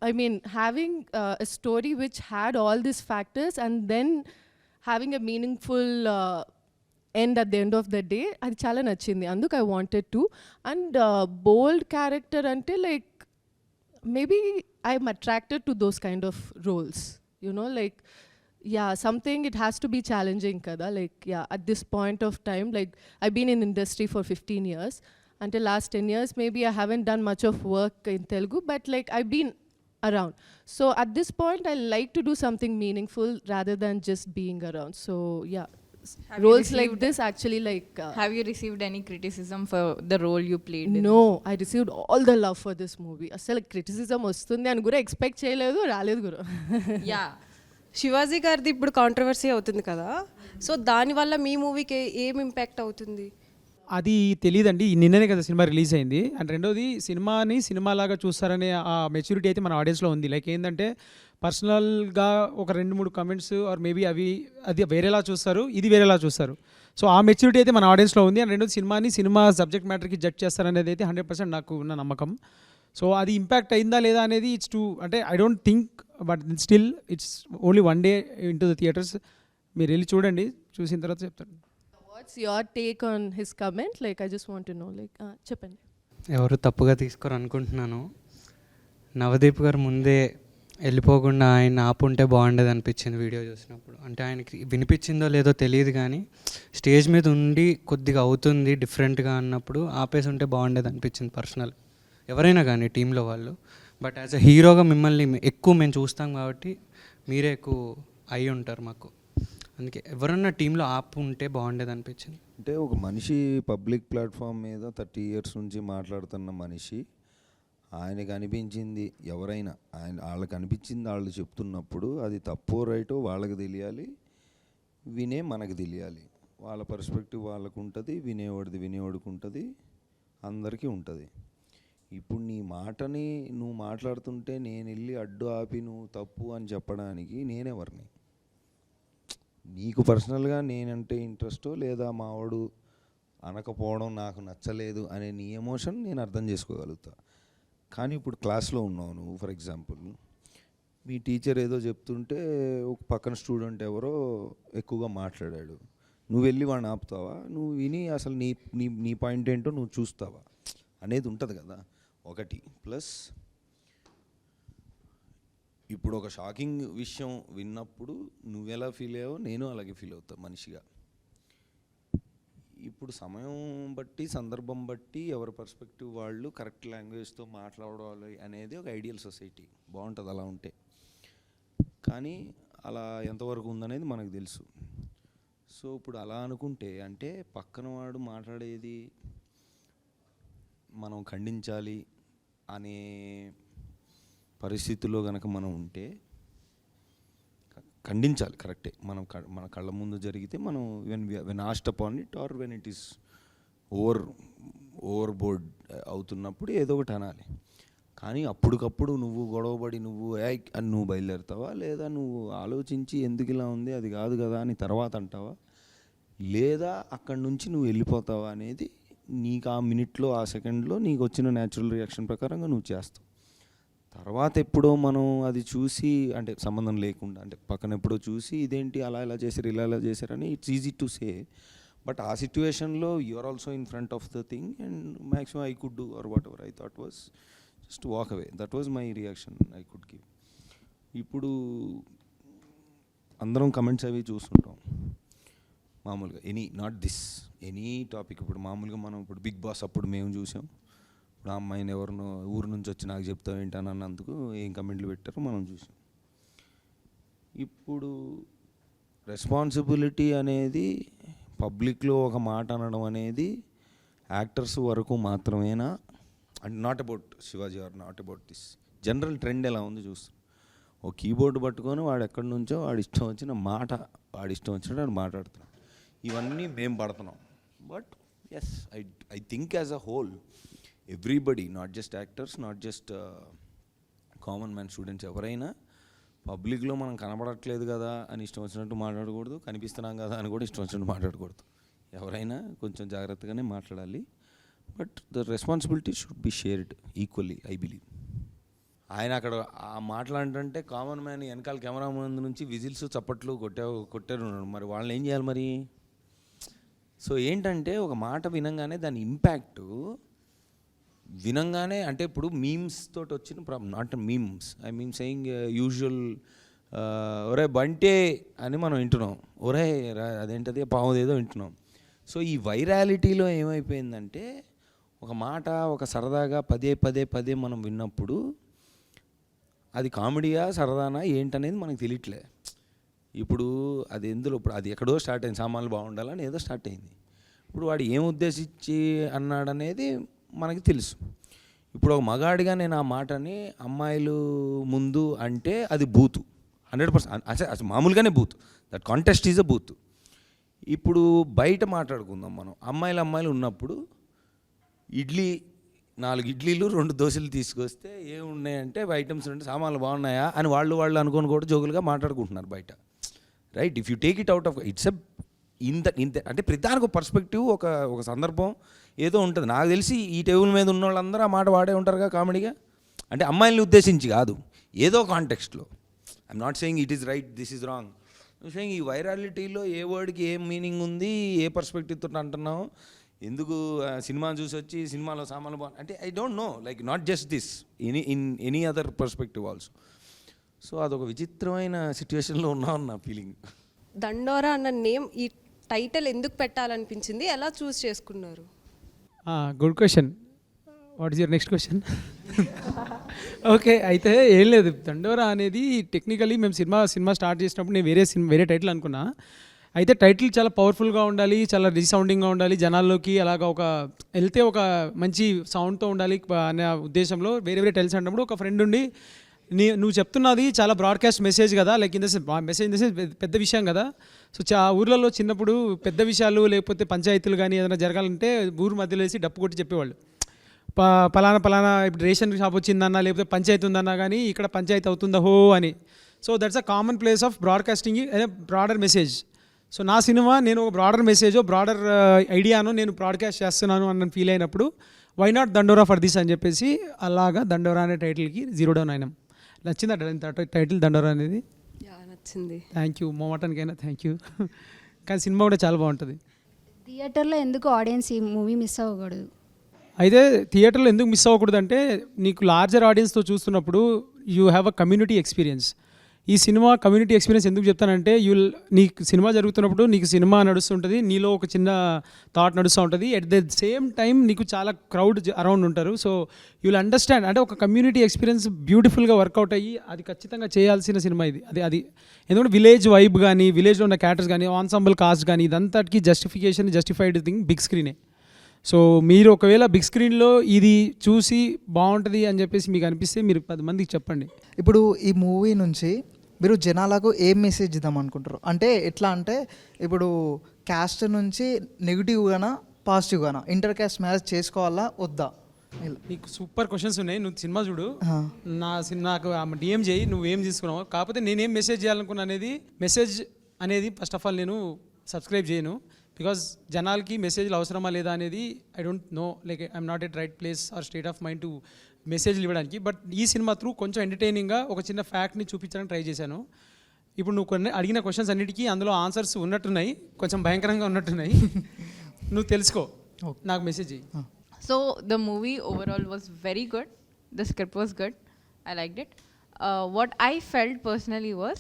I mean having a story which had all these factors and then having a meaningful end at the end of the day, అది చాలా నచ్చింది. అందుకు I wanted to. And bold character అంటే like maybe I'm attracted to those kind of roles, you know, like yeah, something it has to be challenging kada, like yeah, at this point of time, like I've been in industry for 15 years. Until last 10 years maybe I haven't done much of work in Telugu, but like I've been around. So at this point I like to do something meaningful rather than just being around. So yeah, Have you roles like received- this actually like Have you received any criticism for the role you played in? no, I received all the love for this movie. అసలు criticism వస్తుంది అని కూడా expect చేయలేదు, రాలేదు కూడా. Yeah. Shivaji గారిది ఇప్పుడు controversy అవుతుంది కదా, సో దానివల్ల మీ మూవీకి ఏం ఇంపాక్ట్ అవుతుంది? అది తెలియదండి, నిన్ననే కదా సినిమా రిలీజ్ అయింది. అండ్ రెండోది సినిమాని సినిమాలాగా చూస్తారనే ఆ మెచ్యూరిటీ అయితే మన ఆడియన్స్లో ఉంది. లైక్ ఏంటంటే పర్సనల్గా ఒక 2-3 కమెంట్స్ ఆర్ మేబీ అది వేరేలా చూస్తారు, ఇది వేరేలా చూస్తారు. సో ఆ మెచ్యూరిటీ అయితే మన ఆడియన్స్లో ఉంది. అండ్ రెండోది సినిమా సబ్జెక్ట్ మ్యాటర్కి జడ్జ్ చేస్తారనేది అయితే 100% నాకు ఉన్న నమ్మకం. సో అది ఇంపాక్ట్ అయిందా లేదా అనేది ఇట్స్ టూ, అంటే I don't think, but still it's only 1 day in to the theatres. మీరు వెళ్ళి చూడండి, చూసిన తర్వాత చెప్తాను. What's your take on his comment? Like I just want to know, like చెప్పండి. ఎవరు తప్పుగా తీసుకోరు అనుకుంటున్నాను. నవదీప్ గారు ముందే వెళ్ళిపోకుండా ఆయన ఆపుంటే బాగుండేది అనిపించింది వీడియో చూసినప్పుడు. అంటే ఆయనకి వినిపించిందో లేదో తెలియదు, కానీ స్టేజ్ మీద ఉండి కొద్దిగా అవుతుంది డిఫరెంట్గా అన్నప్పుడు ఆపేసి ఉంటే బాగుండేది అనిపించింది పర్సనల్. ఎవరైనా కానీ టీంలో వాళ్ళు, బట్ యాజ్ అ హీరోగా మిమ్మల్ని ఎక్కువ మేము చూస్తాం కాబట్టి మీరే ఎక్కువ అయి ఉంటారు మాకు. అందుకే ఎవరన్నా టీంలో ఆపు ఉంటే బాగుండేది అనిపించింది. అంటే ఒక మనిషి పబ్లిక్ ప్లాట్ఫామ్ మీద 30 years నుంచి మాట్లాడుతున్న మనిషి, ఆయనకు అనిపించింది ఎవరైనా వాళ్ళకి అనిపించింది వాళ్ళు చెప్తున్నప్పుడు అది తప్పో రైటో వాళ్ళకి తెలియాలి, వినే మనకు తెలియాలి. వాళ్ళ పర్స్పెక్టివ్ వాళ్ళకు ఉంటుంది, వినేవాడికి ఉంటుంది, అందరికీ ఉంటుంది. ఇప్పుడు నీ మాటని నువ్వు మాట్లాడుతుంటే నేను వెళ్ళి అడ్డు ఆపి నువ్వు తప్పు అని చెప్పడానికి నేనెవరిని? నీకు పర్సనల్గా నేనంటే ఇంట్రెస్టో లేదా మావాడు అనకపోవడం నాకు నచ్చలేదు అనే నీ ఎమోషన్ నేను అర్థం చేసుకోగలుగుతా. కానీ ఇప్పుడు క్లాస్లో ఉన్నావు నువ్వు, ఫర్ ఎగ్జాంపుల్ మీ టీచర్ ఏదో చెప్తుంటే ఒక పక్కన స్టూడెంట్ ఎవరో ఎక్కువగా మాట్లాడాడు, నువ్వు వెళ్ళి వాడిని ఆపుతావా? నువ్వు విని అసలు నీ పాయింట్ ఏంటో నువ్వు చూస్తావా అనేది ఉంటుంది కదా ఒకటి. ప్లస్ ఇప్పుడు ఒక షాకింగ్ విషయం విన్నప్పుడు నువ్వెలా ఫీల్ అయ్యావో నేను అలాగే ఫీల్ అవుతా మనిషిగా. ఇప్పుడు సమయం బట్టి సందర్భం బట్టి ఎవరి పర్స్పెక్టివ్ వాళ్ళు కరెక్ట్ లాంగ్వేజ్తో మాట్లాడాలి అనేది ఒక ఐడియల్ సొసైటీ, బాగుంటుంది అలా ఉంటే. కానీ అలా ఎంతవరకు ఉందనేది మనకు తెలుసు. సో ఇప్పుడు అలా అనుకుంటే అంటే పక్కన వాడు మాట్లాడేది మనం ఖండించాలి అనే పరిస్థితుల్లో కనుక మనం ఉంటే ఖండించాలి, కరెక్టే. మన కళ్ళ ముందు జరిగితే మనం when asked upon it or when it is over board అవుతున్నప్పుడు ఏదో ఒకటి అనాలి. కానీ అప్పటికప్పుడు నువ్వు గొడవపడి నువ్వు బయలుదేరుతావా, లేదా నువ్వు ఆలోచించి ఎందుకు ఇలా ఉంది అది కాదు కదా అని తర్వాత అంటావా, లేదా అక్కడి నుంచి నువ్వు వెళ్ళిపోతావా అనేది నీకు ఆ మినిట్లో ఆ సెకండ్లో నీకు వచ్చిన న్యాచురల్ రియాక్షన్ ప్రకారంగా నువ్వు చేస్తావు. తర్వాత ఎప్పుడో మనం అది చూసి అంటే సంబంధం లేకుండా అంటే పక్కన ఎప్పుడో చూసి ఇదేంటి అలా ఇలా చేశారు ఇలా చేశారని it's easy to say. But ఆ సిచ్యువేషన్లో you're also in front of the thing and maximum I could do or whatever I thought was just walk away. That was my reaction I could give. ఇప్పుడు అందరం comments అవి చూస్తుంటాం మామూలుగా, any topic. ఇప్పుడు మామూలుగా మనం ఇప్పుడు big boss అప్పుడు మేము చూసాం, ఇప్పుడు ఆ అమ్మాయిని ఎవరినో ఊరు నుంచి వచ్చి నాకు చెప్తావు ఏంటని అన్నందుకు ఏం కమెంట్లు పెట్టారో మనం చూసాం. ఇప్పుడు రెస్పాన్సిబిలిటీ అనేది పబ్లిక్లో ఒక మాట అనడం అనేది యాక్టర్స్ వరకు మాత్రమేనా, and not about Shivaji or not about this general trend ఎలా ఉంది చూస్తాం. ఓ కీబోర్డు పట్టుకొని వాడు ఎక్కడి నుంచో వాడి ఇష్టం వచ్చిన మాట వాడి ఇష్టం వచ్చినట్టు వాడు మాట్లాడుతున్నాడు. ఇవన్నీ మేము పడుతున్నాం. But yes I think as a whole everybody, not just actors, not just common man students, ఎవరైనా పబ్లిక్లో మనం కనబడట్లేదు కదా అని ఇష్టం వచ్చినట్టు మాట్లాడకూడదు, కనిపిస్తున్నాం కదా అని కూడా ఇష్టం వచ్చినట్టు మాట్లాడకూడదు. ఎవరైనా కొంచెం జాగ్రత్తగానే మాట్లాడాలి. But the responsibility should be shared equally I believe. ఆయన అక్కడ ఆ మాట్లాడంటే కామన్ మ్యాన్ వెనకాల కెమెరా ముందు నుంచి విజిల్స్ చప్పట్లు కొట్టారు, మరి వాళ్ళని ఏం చేయాలి మరి? సో ఏంటంటే ఒక మాట వినంగానే దాని ఇంపాక్టు వినంగానే అంటే ఇప్పుడు మీమ్స్ తోటి వచ్చిన problem, not memes I mean saying usual ఒరే బంటే అని మనం వింటున్నాం, ఒరే అదేంటది పావుదేదో వింటున్నాం. సో ఈ వైరాలిటీలో ఏమైపోయిందంటే ఒక మాట ఒక సరదాగా పదే మనం విన్నప్పుడు అది కామెడీయా సరదానా ఏంటనేది మనకు తెలియట్లే. ఇప్పుడు అది ఎందులో ఇప్పుడు అది ఎక్కడో స్టార్ట్ అయింది, సామాన్లు బాగుండాలని ఏదో స్టార్ట్ అయింది. ఇప్పుడు వాడు ఏం ఉద్దేశించి అన్నాడనేది మనకి తెలుసు. ఇప్పుడు ఒక మగాడిగా నేను ఆ మాటని అమ్మాయిలు ముందు అంటే అది బూతు 100%, అసలు మామూలుగానే బూతు, దట్ కాంటెస్ట్ ఈజ్ అ బూతు. ఇప్పుడు బయట మాట్లాడుకుందాం మనం, అమ్మాయిలు ఉన్నప్పుడు 4 ఇడ్లీలు 2 దోశలు తీసుకొస్తే ఏమున్నాయంటే ఐటమ్స్ ఉంటే సామాన్లు బాగున్నాయా అని వాళ్ళు అనుకొని కూడా జోకులుగా మాట్లాడుకుంటున్నారు బయట, right? If you take it out of it's ఇంత అంటే ప్రతిదానికి ఒక పర్స్పెక్టివ్ ఒక సందర్భం ఏదో ఉంటుంది. నాకు తెలిసి ఈ టేబుల్ మీద ఉన్న వాళ్ళందరూ ఆ మాట వాడే ఉంటారుగా కామెడీగా, అంటే అమ్మాయిల్ని ఉద్దేశించి కాదు, ఏదో కాంటెక్స్ట్లో. I'm not saying it is right, this is wrong. Saying ఈ వైరాలిటీలో ఏ వర్డ్కి ఏం మీనింగ్ ఉంది, ఏ పర్స్పెక్టివ్తో అంటున్నావు, ఎందుకు సినిమా చూసి వచ్చి సినిమాలో సామాన్లు బాగుంది అంటే I don't know, like not just this, in any other perspective also. So అదొక విచిత్రమైన సిచ్యువేషన్లో ఉన్నాం నా ఫీలింగ్. దండోరా అన్న నేమ్ ఈ టైటిల్ ఎందుకు పెట్టాలనిపించింది, ఎలా చూస్ చేసుకున్నారు? Good question. What is your next question? Okay, అయితే ఏం లేదు, దండోరా అనేది టెక్నికలీ మేము సినిమా స్టార్ట్ చేసినప్పుడు నేను వేరే టైటిల్ అనుకున్నా. అయితే టైటిల్ చాలా పవర్ఫుల్గా ఉండాలి, చాలా రీసౌండింగ్గా ఉండాలి, జనాల్లోకి అలాగా ఒక వెళ్తే ఒక మంచి సౌండ్తో ఉండాలి అనే ఉద్దేశంలో వేరే టైటిల్స్ అన్నప్పుడు ఒక ఫ్రెండ్ ఉండి నువ్వు చెప్తున్నది చాలా బ్రాడ్కాస్ట్ మెసేజ్ కదా, లైక్ ఇన్ ద మెసేజ్ పెద్ద విషయం కదా. సో ఊర్లలో చిన్నప్పుడు పెద్ద విషయాలు లేకపోతే పంచాయతీలు కానీ ఏదైనా జరగాలంటే ఊరు మధ్యలో వేసి డప్పు కొట్టి చెప్పేవాళ్ళు, పలానా ఇప్పుడు రేషన్ షాప్ వచ్చిందన్నా లేకపోతే పంచాయతీ ఉందన్నా కానీ ఇక్కడ పంచాయతీ అవుతుందా హో అని. So that's a common place of broadcasting broader message. So నా సినిమా నేను ఒక బ్రాడర్ మెసేజో బ్రాడర్ ఐడియాను నేను బ్రాడ్కాస్ట్ చేస్తున్నాను అన్న ఫీల్ అయినప్పుడు వై నాట్ దండోరా ఫర్ దిస్ అని చెప్పేసి అలాగా దండోరా అనే టైటిల్కి 0 డౌన్ అయినాం. నచ్చిందా టైటిల్ దండోరా అనేది? నచ్చింది. థ్యాంక్ యూ, మోమటానికైనా థ్యాంక్ యూ. కానీ సినిమా కూడా చాలా బాగుంటుంది. థియేటర్లో ఎందుకు ఆడియన్స్ ఈ మూవీ మిస్ అవ్వకూడదు? అయితే థియేటర్లో ఎందుకు మిస్ అవ్వకూడదు అంటే నీకు లార్జర్ ఆడియన్స్తో చూస్తున్నప్పుడు you have a community experience. ఈ సినిమా కమ్యూనిటీ ఎక్స్పీరియన్స్ ఎందుకు చెప్తానంటే నీకు సినిమా జరుగుతున్నప్పుడు నీకు సినిమా నడుస్తుంటుంది, నీలో ఒక చిన్న థాట్ నడుస్తూ ఉంటుంది, ఎట్ ద సేమ్ టైం నీకు చాలా క్రౌడ్ అరౌండ్ ఉంటారు. సో యూ విల్ అండర్స్టాండ్, అంటే ఒక కమ్యూనిటీ ఎక్స్పీరియన్స్ బ్యూటిఫుల్గా వర్కౌట్ అయ్యి అది ఖచ్చితంగా చేయాల్సిన సినిమా ఇది. అది ఎందుకంటే విలేజ్ వైబ్ కానీ, విలేజ్లో ఉన్న క్యారెక్టర్స్ కానీ, ఆన్సాంబుల్ కాస్ట్ కానీ, ఇదంతటికి జస్టిఫైడ్ థింగ్ బిగ్ స్క్రీనే. సో మీరు ఒకవేళ బిగ్ స్క్రీన్లో ఇది చూసి బాగుంటుంది అని చెప్పేసి మీకు అనిపిస్తే మీరు 10 మందికి చెప్పండి. ఇప్పుడు ఈ మూవీ నుంచి మీరు జనాలకు ఏం మెసేజ్ ఇద్దాం అనుకుంటారు? అంటే ఎట్లా అంటే ఇప్పుడు క్యాస్ట్ నుంచి నెగిటివ్గానా పాజిటివ్గానా ఇంటర్ క్యాస్ట్ మ్యారేజ్ చేసుకోవాలా వద్దా? నీకు సూపర్ క్వశ్చన్స్ ఉన్నాయి, నువ్వు సినిమా చూడు, నాకు డిఎం చేయి, నువ్వేం తీసుకున్నావు. కాకపోతే నేనేం మెసేజ్ చేయాలనుకున్నా మెసేజ్ అనేది ఫస్ట్ ఆఫ్ ఆల్ నేను సబ్స్క్రైబ్ చేయను, బికాజ్ జనాలకి మెసేజ్లు అవసరమా లేదా అనేది I don't know, like I'm not at right place or state of mind to మెసేజ్లు ఇవ్వడానికి. బట్ ఈ సినిమా త్రూ కొంచెం ఎంటర్టైనింగ్గా ఒక చిన్న ఫ్యాక్ట్ని చూపించడానికి ట్రై చేశాను. ఇప్పుడు నువ్వు కొన్ని అడిగిన క్వశ్చన్స్ అన్నిటికీ అందులో ఆన్సర్స్ ఉన్నట్టున్నాయి, కొంచెం భయంకరంగా ఉన్నట్టున్నాయి. నువ్వు తెలుసుకో, నాకు మెసేజ్ చెయ్యి. So the movie overall was very good. The script was good. I liked it. What I felt personally was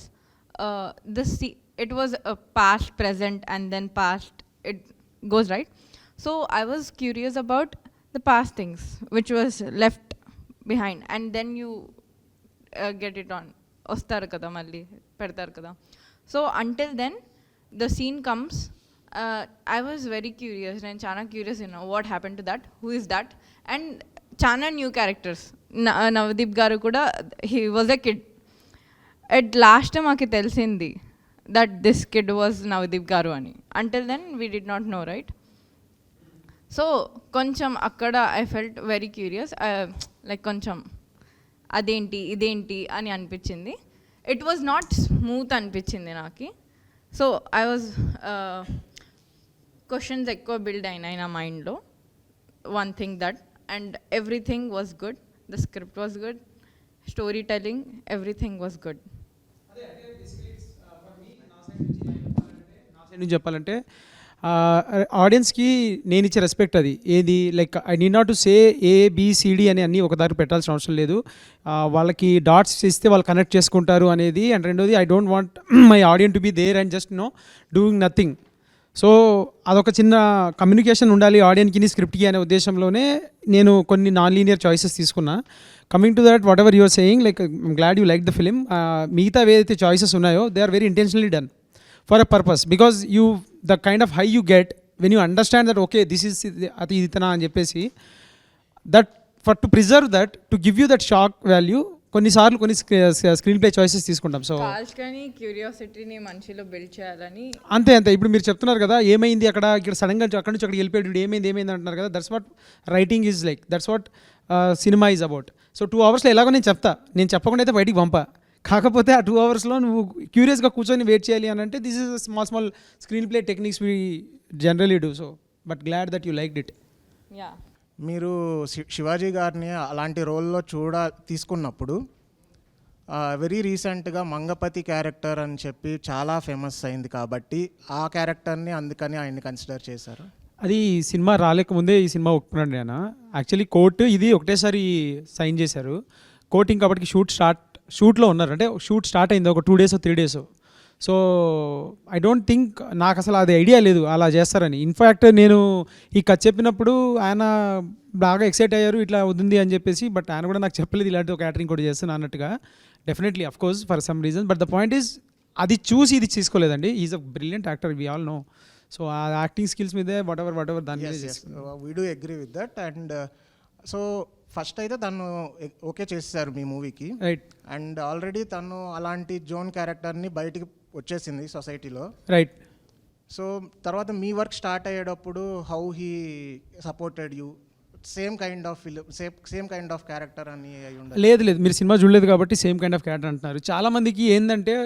it was a past, present, and then past. It goes right. So I was curious about the past things which was left behind, and then you get it on. Ostar kada malli pedtar kada. So until then, the scene comes. I was very curious and chana curious, what happened to that, who is that, and chana new characters. Navdeep garu kuda, he was a kid. At last maaki telisindi that this kid was Navdeep garu ani. Until then we did not know, right? So koncham akkada I felt very curious, like koncham adenti identi ani anpichindi. It was not smooth anpichindi naki. So I was questions ఎక్కువ build అయినాయి నా మైండ్లో. One thing that, and everything was good. The script was good, story telling, everything was good. నా side నుంచి చెప్పాలంటే ఆడియన్స్కి నేను ఇచ్చే రెస్పెక్ట్ అది ఏది, like I need not to say ABCD అని అన్నీ ఒక దారి పెట్టాల్సిన అవసరం లేదు. వాళ్ళకి డాట్స్ ఇస్తే వాళ్ళు కనెక్ట్ చేసుకుంటారు అనేది. అండ్ రెండోది, I don't want my audience to be there and just doing nothing. So అదొక చిన్న కమ్యూనికేషన్ ఉండాలి ఆడియన్కి, స్క్రిప్ట్కి అనే ఉద్దేశంలోనే నేను కొన్ని నాన్ లీనియర్ చాయిసెస్ తీసుకున్నా. Coming to that, whatever you're saying, like I'm glad you like the film. మిగతా ఏదైతే చాయిసెస్ ఉన్నాయో they are very intentionally done for a purpose, because the kind of high you get when you understand that okay this is అది ఇతనా అని చెప్పేసి, that for to preserve that, to give you that shock value, కొన్నిసార్లు కొన్ని screen play choices తీసుకుంటాం. So క్యూరియాసిటీని మనిషిలో build చేయాలని అంతే. ఇప్పుడు మీరు చెప్తున్నారు కదా ఏమైంది ఇక్కడ సడన్గా అక్కడి నుంచి అక్కడికి వెళ్ళిపోయాడు, ఏమైంది అంటున్నారు కదా, that's what writing is like, that's what cinema is about. So 2 అవర్స్లో ఎలాగో నేను చెప్పకుండా అయితే బయటికి పంపా. కాకపోతే ఆ 2 అవర్స్లో నువ్వు క్యూరియస్గా కూర్చొని వెయిట్ చేయాలి అని అంటే this is small screen play techniques we generally do. So but glad that you liked it. మీరు శివాజీ గారిని అలాంటి రోల్లో తీసుకున్నప్పుడు వెరీ రీసెంట్గా మంగపతి క్యారెక్టర్ అని చెప్పి చాలా ఫేమస్ అయింది కాబట్టి ఆ క్యారెక్టర్ని అందుకని ఆయన్ని కన్సిడర్ చేశారు. అది సినిమా రాలేకముందే ఈ సినిమా ఒప్పుకున్నాడు నేను. యాక్చువల్లీ కోర్టు ఇది ఒకటేసారి సైన్ చేశారు. కోర్టు ఇంకా అప్పటికి షూట్లో ఉన్నారు, అంటే షూట్ స్టార్ట్ అయింది ఒక 2 days 3 days. So I don't think, నాకు అసలు అది ఐడియా లేదు అలా చేస్తారని. ఇన్ఫ్యాక్ట్ నేను ఈ కథ చెప్పినప్పుడు ఆయన బాగా ఎక్సైట్ అయ్యారు ఇట్లా అవుతుంది అని చెప్పేసి, బట్ ఆయన కూడా నాకు చెప్పలేదు ఇలాంటి ఒక క్యాటరింగ్ కూడా చేస్తాను అన్నట్టుగా. Definitely of course for some reason, but the point is అది చూసి ఇది తీసుకోలేదండి. Is a brilliant actor, we all know. So ఆ యాక్టింగ్ స్కిల్స్ మీదే వాట్ ఎవర్ దాని మీద we do agree with that. And so first అయితే తను ఓకే చేసేసారు మీ మూవీకి, రైట్. అండ్ ఆల్రెడీ తను అలాంటి జోన్ క్యారెక్టర్ని బయటికి వచ్చేసింది సొసైటీలో, రైట్. సో తర్వాత మీ వర్క్ స్టార్ట్ అయ్యేటప్పుడు how he supported you, same kind of film, same kind of character అని లేదు, మీరు సినిమా చూడలేదు కాబట్టి సేమ్ కైండ్ ఆఫ్ క్యారెక్టర్ అంటున్నారు. చాలామందికి ఏంటంటే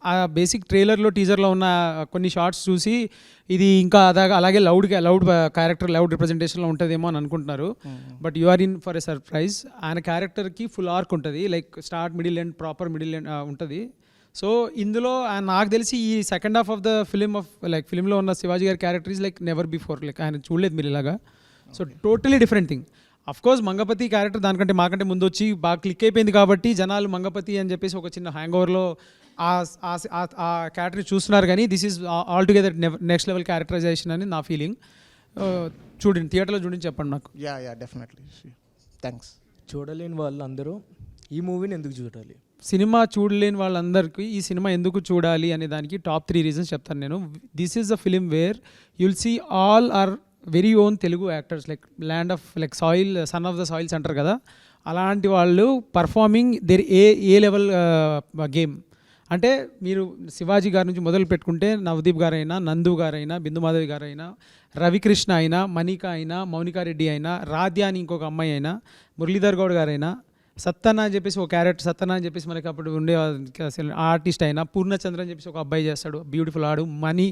ఆ బేసిక్ ట్రైలర్లో టీజర్లో ఉన్న కొన్ని షార్ట్స్ చూసి ఇది ఇంకా అలాగే లౌడ్ క్యారెక్టర్ లౌడ్ రిప్రజెంటేషన్లో ఉంటుందేమో అని అనుకుంటున్నారు. But you are in for a surprise. ఆయన క్యారెక్టర్కి ఫుల్ ఆర్క్ ఉంటుంది, like start middle end proper middle end ఉంటుంది. సో ఇందులో నాకు తెలిసి ఈ సెకండ్ హాఫ్ ఆఫ్ ద ఫిలింలో ఉన్న శివాజీ గారి character is like never before, like ఆయన చూడలేదు మీరు ఇలాగా. So totally different thing. Of course Mangapathi character దానికంటే మాకంటే ముందు వచ్చి బాగా క్లిక్ అయిపోయింది కాబట్టి జనాలు మంగపతి అని చెప్పేసి ఒక చిన్న హ్యాంగ్ ఓవర్లో ఆ క్యారెక్టర్ని చూస్తున్నారు కానీ this is altogether next level characterization అని నా ఫీలింగ్. చూడండి, థియేటర్లో చూడండి, చెప్పండి నాకు. Yeah definitely. థ్యాంక్స్. చూడలేని వాళ్ళందరూ ఈ మూవీని ఎందుకు చూడాలి? సినిమా చూడలేని వాళ్ళందరికీ ఈ సినిమా ఎందుకు చూడాలి అనే దానికి టాప్ 3 రీజన్స్ చెప్తాను నేను. This is the film where you'll see all are very own Telugu actors, like land of like soil, son of the soils అంటారు కదా, అలాంటి వాళ్ళు performing their A level game. అంటే మీరు శివాజీ గారి నుంచి మొదలు పెట్టుకుంటే నవదీప్ గారైనా, నందు గారైనా, బిందుమాధవి గారైనా, రవికృష్ణ అయినా, మణిక అయినా, మౌనికారెడ్డి అయినా, రాధ్య అని ఇంకొక అమ్మాయి అయినా, మురళీధర్ గౌడ్ గారైనా, సత్తన్న అని చెప్పేసి ఒక క్యారెక్టర్, సత్తన్న అని చెప్పేసి మనకి అప్పుడు ఉండే ఆర్టిస్ట్ అయినా, పూర్ణచంద్ర అని చెప్పేసి ఒక అబ్బాయి చేస్తాడు, బ్యూటిఫుల్ ఆడు, మనీ,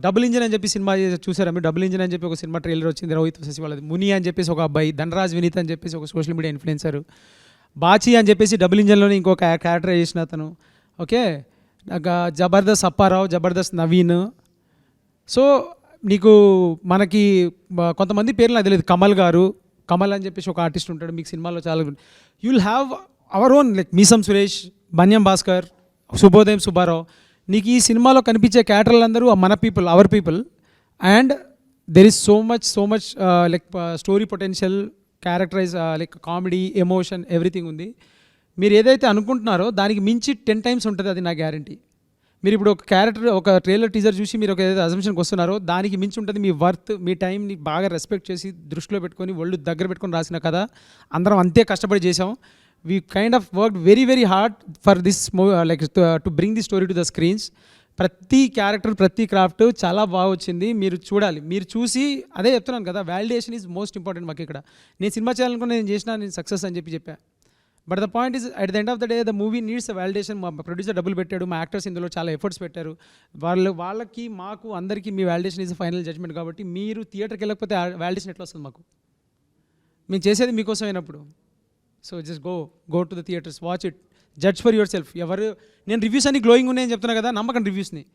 డబుల్ ఇంజిన్ అని చెప్పి సినిమా చూసారా మీరు? డబుల్ ఇంజిన్ అని చెప్పి ఒక సినిమా ట్రైలర్ వచ్చింది రోహిత్ శశి వాళ్ళది. ముని అని చెప్పేసి ఒక అబ్బాయి, ధనరాజ్ వినీత్ అని చెప్పేసి ఒక సోషల్ మీడియా ఇన్ఫ్లుయెన్సర్, బాచి అని చెప్పేసి డబుల్ ఇంజిన్లోనే ఇంకొక క్యారెక్టర్ చేసిన అతను. ఓకే, జబర్దస్త్ అప్పారావు, జబర్దస్త్ నవీన్. సో నీకు మనకి కొంతమంది పేర్లు నాకు తెలియదు, కమల్ గారు, కమల్ అని చెప్పేసి ఒక ఆర్టిస్ట్ ఉంటాడు మీకు సినిమాలో చాలా. You will have our own like మీసం సురేష్, బన్యం భాస్కర్, శుభోదయం సుబ్బారావు. నీకు ఈ సినిమాలో కనిపించే క్యారెక్టర్లు అందరూ మన people, our people. And there is so much like story potential, characterise like comedy, emotion, everything ఉంది. మీరు ఏదైతే అనుకుంటున్నారో దానికి మించి 10 times ఉంటుంది, అది నా గ్యారంటీ. మీరు ఇప్పుడు ఒక క్యారెక్టర్, ఒక ట్రైలర్ టీజర్ చూసి మీరు ఒక ఏదైతే అజంప్షన్కి వస్తున్నారో దానికి మించి ఉంటుంది. మీ వర్త్, మీ టైంని బాగా రెస్పెక్ట్ చేసి దృష్టిలో పెట్టుకొని ఒళ్ళు దగ్గర పెట్టుకొని రాసిన కథ. అందరం అంతే కష్టపడి చేసాం. We kind of work very hard for this like to bring the story to the screens. ప్రతి క్యారెక్టర్, ప్రతి క్రాఫ్ట్ చాలా బాగా వచ్చింది. మీరు చూడాలి, మీరు చూసి అదే చెప్తున్నాను కదా, వాలిడేషన్ ఈజ్ మోస్ట్ ఇంపార్టెంట్ మాకు ఇక్కడ. నేను సినిమా చేయాలనుకుని నేను చేసిన, నేను సక్సెస్ అని చెప్పా. But the point is at the end of the day the movie needs a validation. మా ప్రొడ్యూసర్ డబ్బులు పెట్టాడు, మా యాక్టర్స్ ఇందులో చాలా ఎఫర్ట్స్ పెట్టారు. వాళ్ళకి మాకు అందరికీ మీ వాలిడేషన్ ఈజ్ ఫైనల్ జడ్జ్మెంట్. కాబట్టి మీరు థియేటర్కి వెళ్ళకపోతే వాలిడేషన్ ఎట్లా వస్తుంది మాకు? మేము చేసేది మీకోసం అయినప్పుడు. So just go to the theatres, watch it, judge for your self. నేను రివ్యూస్ అన్ని గ్లోయింగ్ ఉన్నాయని చెప్తున్నా కదా, నమ్మకం రివ్యూస్ని.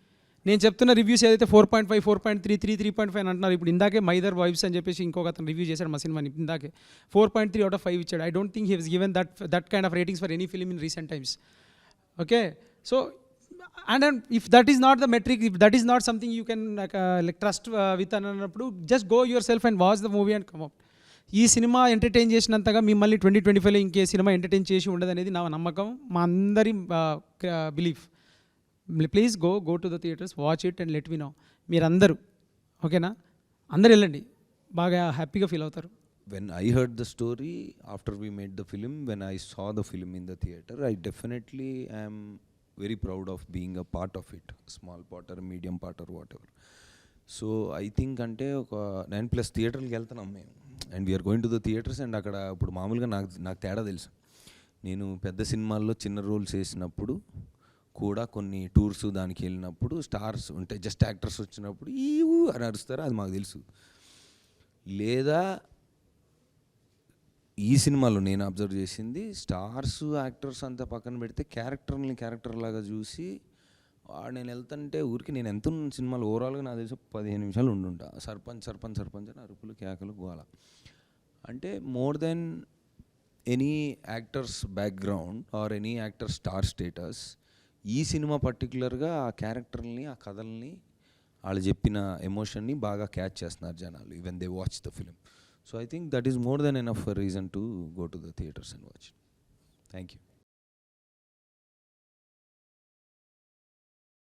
నేను చెప్తున్న రివ్యూస్ ఏదైతే 4.5, 4.3, 3.5 అంటున్నారు. ఇప్పుడు ఇందాకే మైదర్ వైబ్స్ అని చెప్పేసి ఇంకొక అతను రివ్యూ చేశాడు మా సినిమాని, ఇందాకే 4.3 out of 5 ఇచ్చాడు. I don't think he he's given that kind of ratings for any film in recent times. Okay, so and if that is not the metric, if that is not something you can like trust with అన్నప్పుడు, just go yourself and watch the movie and come out. ఈ సినిమా entertain చేసినంతగా మిమ్మల్ని 2025లో ఇంకే cinema entertain చేసి ఉండదనేది నా నమ్మకం, మా అందరి belief. Please go to the theatres, watch it and let me know. మీరందరూ ఓకేనా? అందరు వెళ్ళండి, బాగా హ్యాపీగా ఫీల్ అవుతారు. When I heard the story after we made the film, when I saw the film in the theater, I definitely am very proud of being a part of it, small part or medium part or whatever. So I think అంటే ఒక 9+ థియేటర్కి వెళ్తున్నాం మేము, and we're going to the theatres. And అక్కడ ఇప్పుడు మామూలుగా నాకు తేడా తెలుసు. నేను పెద్ద సినిమాల్లో చిన్న రోల్స్ వేసినప్పుడు కూడా, కొన్ని టూర్స్ దానికి వెళ్ళినప్పుడు స్టార్స్ ఉంటే జస్ట్ యాక్టర్స్ వచ్చినప్పుడు ఈ అని అరుస్తారు, అది మాకు తెలుసు. లేదా ఈ సినిమాలో నేను అబ్జర్వ్ చేసింది, స్టార్స్ యాక్టర్స్ అంతా పక్కన పెడితే క్యారెక్టర్ లాగా చూసి నేను వెళ్తుంటే ఊరికి నేను ఎంత సినిమాలు ఓవరాల్గా నాకు తెలిసి 15 నిమిషాలు ఉండుంటా. సర్పంచ్ అని అరుపులు, కేకలు, గోల. అంటే more than any actors background or any actor star status, ఈ సినిమా పర్టికులర్గా ఆ క్యారెక్టర్ని, ఆ కథల్ని, వాళ్ళు చెప్పిన ఎమోషన్ని బాగా క్యాచ్ చేస్తున్నారు జనాలు, even they watch the film. So I think that is more than enough reason to go to the theatres and watch. Thank you.